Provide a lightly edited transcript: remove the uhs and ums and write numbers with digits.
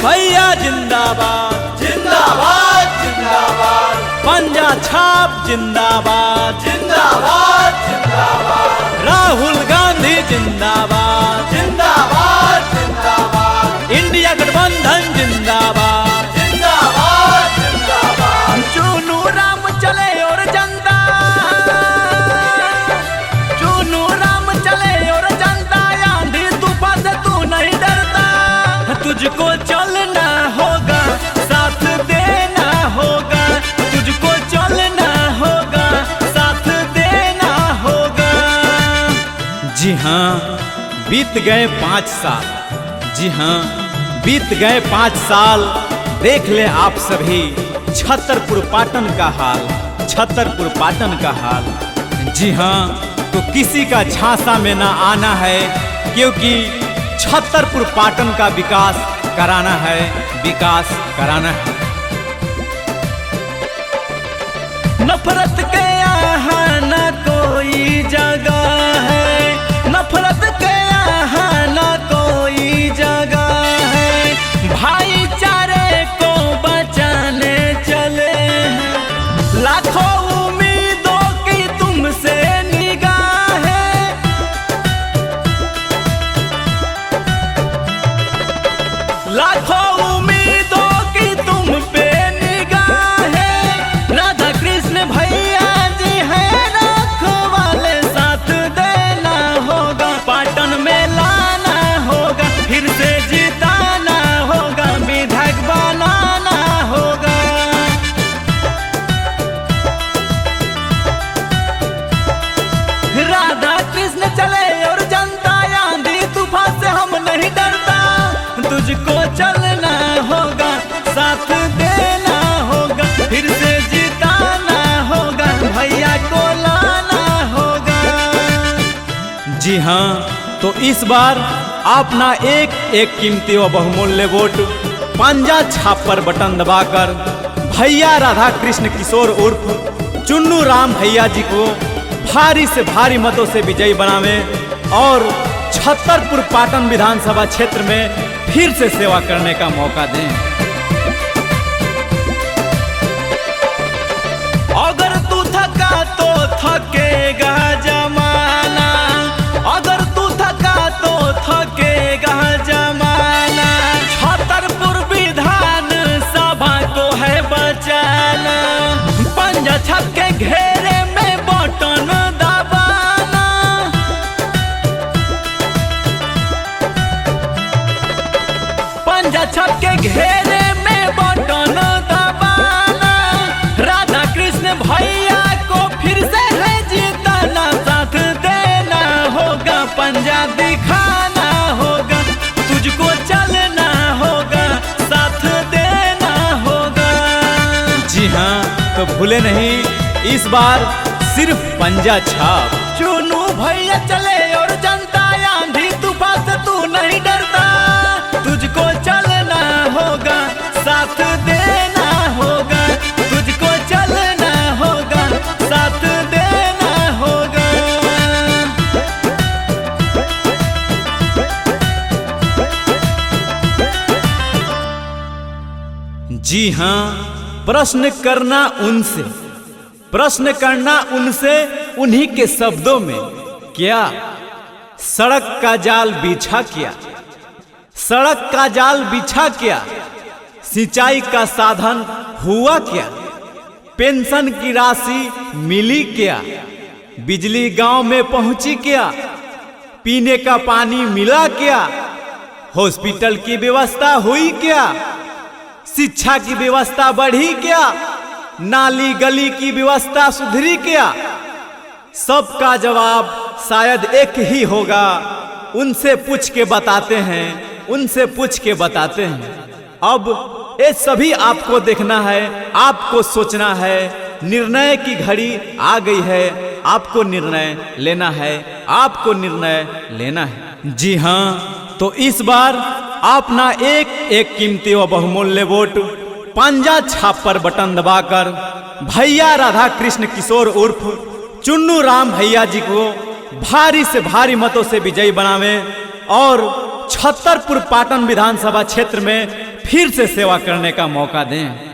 भैया जिंदाबाद जिंदाबाद जिंदाबाद पंजा छाप जिंदाबाद जिंदाबाद जिंदाबाद राहुल गांधी जिंदाबाद जिंदाबाद जिंदाबाद इंडिया गठबंधन जिंदाबाद जिंदाबाद जिंदाबाद चुनू राम चले और जनता, चुनू राम चले और जनता, आंधी तूफान से तू नहीं डरता। तुझको चलना होगा, साथ देना होगा, तुझको चलना होगा, साथ देना होगा। जी हाँ, बीत गए 5 साल, जी हाँ बीत गए 5 साल। देख ले आप सभी छतरपुर पाटन का हाल, छतरपुर पाटन का हाल। जी हाँ, तो किसी का झांसा में ना आना है, क्योंकि छतरपुर पाटन का विकास कराना है, विकास कराना है। नफरत के यहाँ न कोई जगह है, नफरत के यहाँ न कोई जगह है। भाईचारे को बचाने चले हैं, लाखों उम्मीदों की तुमसे निगाह है। लाखों उम्मीदों की तुम पे निगाह है। राधा कृष्ण भैया जी है रखवाले, साथ देना होगा, पाटन में लाना होगा, फिर से जिताना होगा, विधायक बनाना होगा। राधा कृष्ण चले और जनता, आंधी तूफान से हम नहीं डरता। तुझको चलना होगा, साथ देना होगा, फिर से जिताना होगा, भैया को लाना होगा। जी हाँ, तो इस बार अपना एक एक कीमती व बहुमूल्य वोट पंजा छाप पर बटन दबाकर भैया राधा कृष्ण किशोर उर्फ चुन्नू राम भैया जी को भारी से भारी मतों से विजयी बनावे और छतरपुर पाटन विधानसभा क्षेत्र में फिर से सेवा करने का मौका दें। अगर तू थका तो थकेगा जमाना, अगर तू थका तो थकेगा जमाना। छतरपुर विधान सभा को है बचाना, पंजा छाप के घेरे में बटन दबाना। पंजा छाप के घेरे में बटन दबाना। राधा कृष्ण भैया को फिर से है जीताना, साथ देना होगा, पंजा दिखाना होगा, तुझको चलना होगा, साथ देना होगा। जी हाँ, तो भूले नहीं, इस बार सिर्फ पंजा छाप। चुनू भैया चले और जनता, आंधी तूफान से तू नहीं डरता। तुझको चलना होगा, साथ देना होगा, तुझको चलना होगा, साथ देना होगा। जी हाँ, प्रश्न करना उनसे, प्रश्न करना उनसे, उन्हीं के शब्दों में क्या सड़क का जाल बिछा क्या, सड़क का जाल बिछा क्या, सिंचाई का साधन हुआ क्या, पेंशन की राशि मिली क्या, बिजली गांव में पहुंची क्या, पीने का पानी मिला क्या, हॉस्पिटल की व्यवस्था हुई क्या, शिक्षा की व्यवस्था बढ़ी क्या, नाली गली की व्यवस्था सुधरी क्या। सबका जवाब शायद एक ही होगा, उनसे पूछ के बताते हैं, उनसे पूछ के बताते हैं। अब ये सभी आपको देखना है, आपको सोचना है, निर्णय की घड़ी आ गई है, आपको निर्णय लेना है, आपको निर्णय लेना है। जी हाँ, तो इस बार अपना एक एक कीमती व बहुमूल्य वोट पंजा छाप पर बटन दबाकर भैया राधा कृष्ण किशोर उर्फ चुन्नू राम भैया जी को भारी से भारी मतों से विजयी बनावे और छतरपुर पाटन विधानसभा क्षेत्र में फिर से सेवा करने का मौका दें।